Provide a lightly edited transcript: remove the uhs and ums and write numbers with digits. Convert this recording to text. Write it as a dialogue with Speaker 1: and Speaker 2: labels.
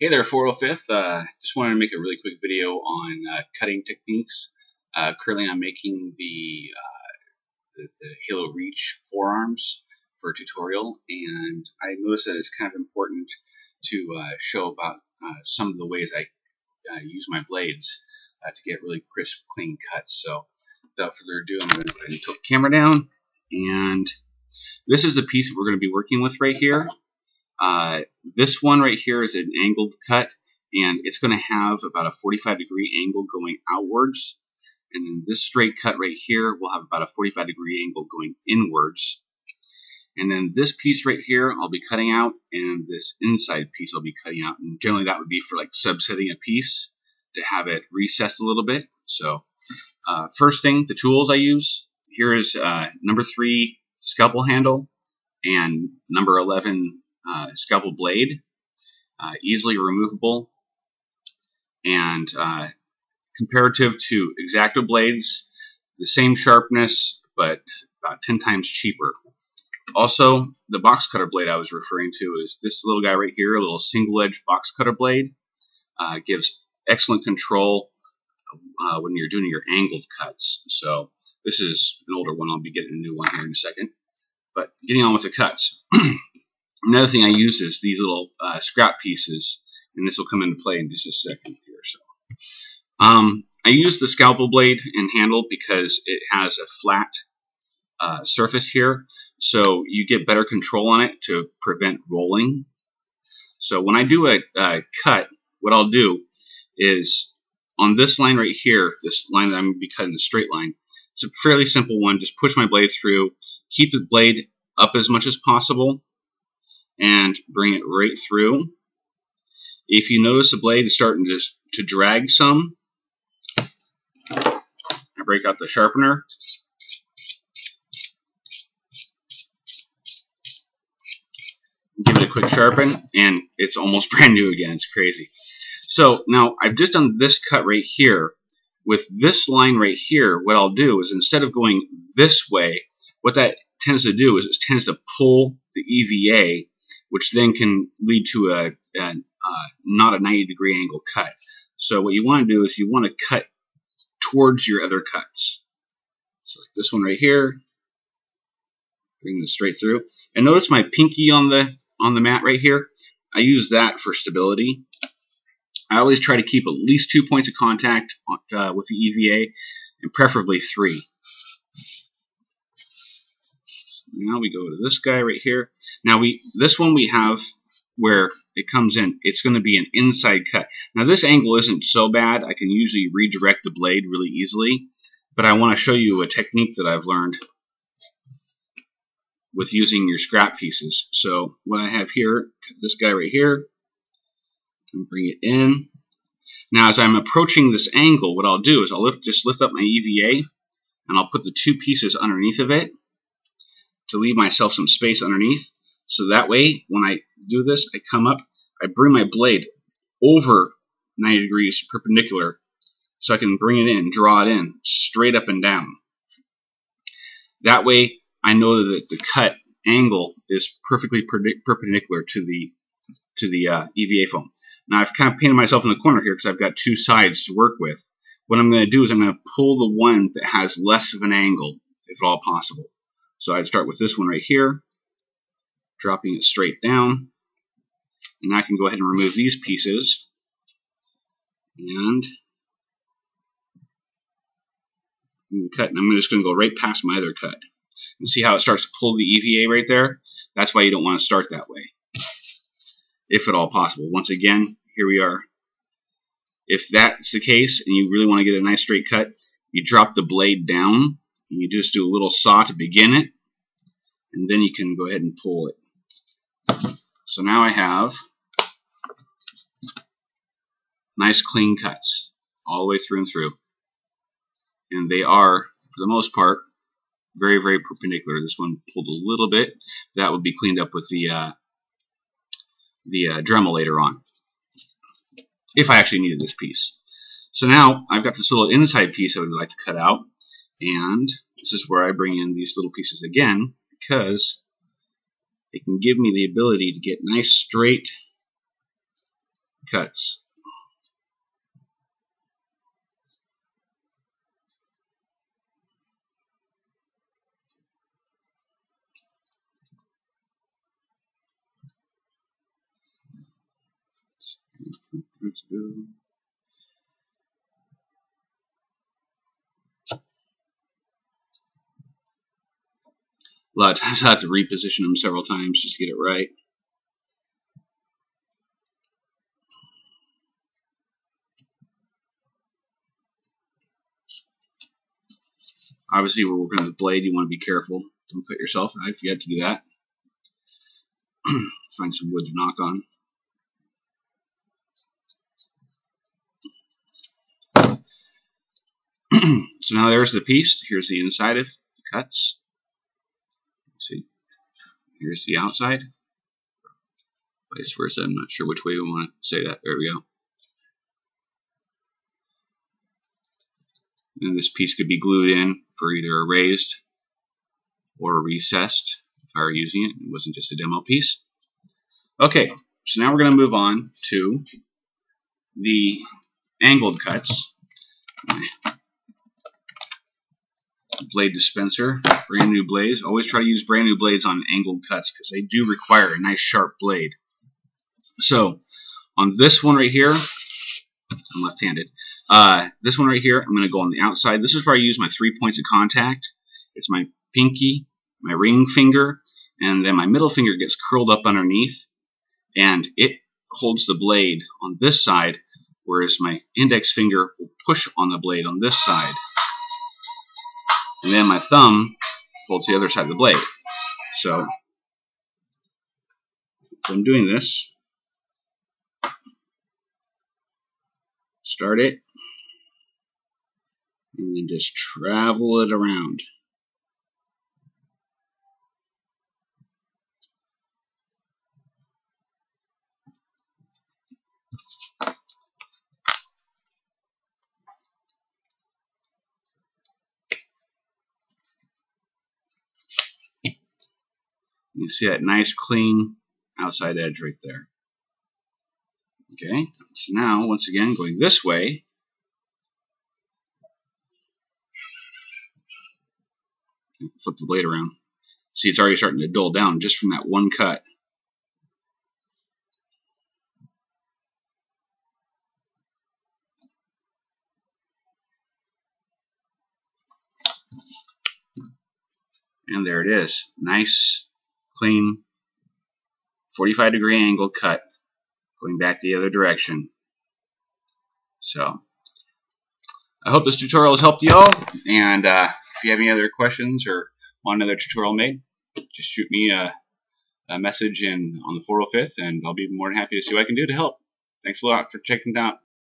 Speaker 1: Hey there, 405th. Just wanted to make a really quick video on cutting techniques. Currently I'm making the Halo Reach forearms for a tutorial, and I noticed that it's kind of important to show about some of the ways I use my blades to get really crisp, clean cuts. So without further ado, I'm going to go ahead and tilt the camera down, and this is the piece that we're going to be working with right here. This one right here is an angled cut, and it's going to have about a 45-degree angle going outwards. And then this straight cut right here will have about a 45-degree angle going inwards. And then this piece right here I'll be cutting out, and this inside piece I'll be cutting out. And generally that would be for like subsetting a piece to have it recessed a little bit. So first thing, the tools I use. Here is number 3 scalpel handle and number 11 scalpel blade, easily removable, and comparative to X-Acto blades, the same sharpness but about 10 times cheaper. Also, the box cutter blade I was referring to is this little guy right here, a little single edge box cutter blade. Gives excellent control when you're doing your angled cuts. So this is an older one. I'll be getting a new one here in a second. But getting on with the cuts. Another thing I use is these little scrap pieces, and this will come into play in just a second here. So, I use the scalpel blade and handle because it has a flat surface here, so you get better control on it to prevent rolling. So when I do a cut, what I'll do is on this line right here, this line that I'm going to be cutting, the straight line, it's a fairly simple one. Just push my blade through, keep the blade up as much as possible, and bring it right through. If you notice the blade is starting to drag some, I break out the sharpener. Give it a quick sharpen, and it's almost brand new again. It's crazy. So now I've just done this cut right here. With this line right here, what I'll do is instead of going this way, what that tends to do is it tends to pull the EVA, which then can lead to not a 90-degree angle cut. So what you want to do is you want to cut towards your other cuts. So like this one right here, bring this straight through. And notice my pinky on the mat right here. I use that for stability. I always try to keep at least 2 points of contact with the EVA, and preferably 3. Now we go to this guy right here. Now this one we have where it comes in. It's going to be an inside cut. Now this angle isn't so bad. I can usually redirect the blade really easily, but I want to show you a technique that I've learned with using your scrap pieces. So what I have here, this guy right here, and bring it in. Now as I'm approaching this angle, what I'll do is I'll just lift up my EVA, and I'll put the 2 pieces underneath of it to leave myself some space underneath. So that way, when I do this, I come up, I bring my blade over 90 degrees perpendicular, so I can bring it in, draw it in, straight up and down. That way, I know that the cut angle is perfectly perpendicular to the EVA foam. Now I've kind of painted myself in the corner here because I've got 2 sides to work with. What I'm going to do is I'm going to pull the one that has less of an angle, if at all possible. So I'd start with this one right here, dropping it straight down, and I can go ahead and remove these pieces, and cut. And I'm just going to go right past my other cut. And see how it starts to pull the EVA right there? That's why you don't want to start that way, if at all possible. Once again, here we are. If that's the case and you really want to get a nice straight cut, you drop the blade down, and you just do a little saw to begin it, and then you can go ahead and pull it. So now I have nice clean cuts all the way through and through. And they are, for the most part, very, very perpendicular. This one pulled a little bit. That would be cleaned up with the Dremel later on, if I actually needed this piece. So now I've got this little inside piece I would like to cut out, and this is where I bring in these little pieces again, because it can give me the ability to get nice straight cuts. Let's go. A lot of times I have to reposition them several times just to get it right. Obviously, we're working with the blade. You want to be careful. Don't cut yourself. I forget to do that. Find some wood to knock on. So now there's the piece. Here's the inside of the cuts. See, here's the outside. Vice versa. I'm not sure which way we want to say that. There we go. And this piece could be glued in for either erased or recessed if I were using it. It wasn't just a demo piece. Okay, so now we're going to move on to the angled cuts. Blade dispenser, brand new blades. Always try to use brand new blades on angled cuts because they do require a nice sharp blade. So on this one right here, I'm left-handed. This one right here, I'm going to go on the outside. This is where I use my 3 points of contact. It's my pinky, my ring finger, and then my middle finger gets curled up underneath, and it holds the blade on this side, whereas my index finger will push on the blade on this side. And then my thumb holds the other side of the blade. So I'm doing this. Start it, and then just travel it around. You see that nice clean outside edge right there. Okay, so now once again going this way, flip the blade around. See, it's already starting to dull down just from that one cut. And there it is. Nice, clean, 45-degree angle cut going back the other direction. So I hope this tutorial has helped you all, and if you have any other questions or want another tutorial made, just shoot me a message on the 405th, and I'll be more than happy to see what I can do to help. Thanks a lot for checking it out.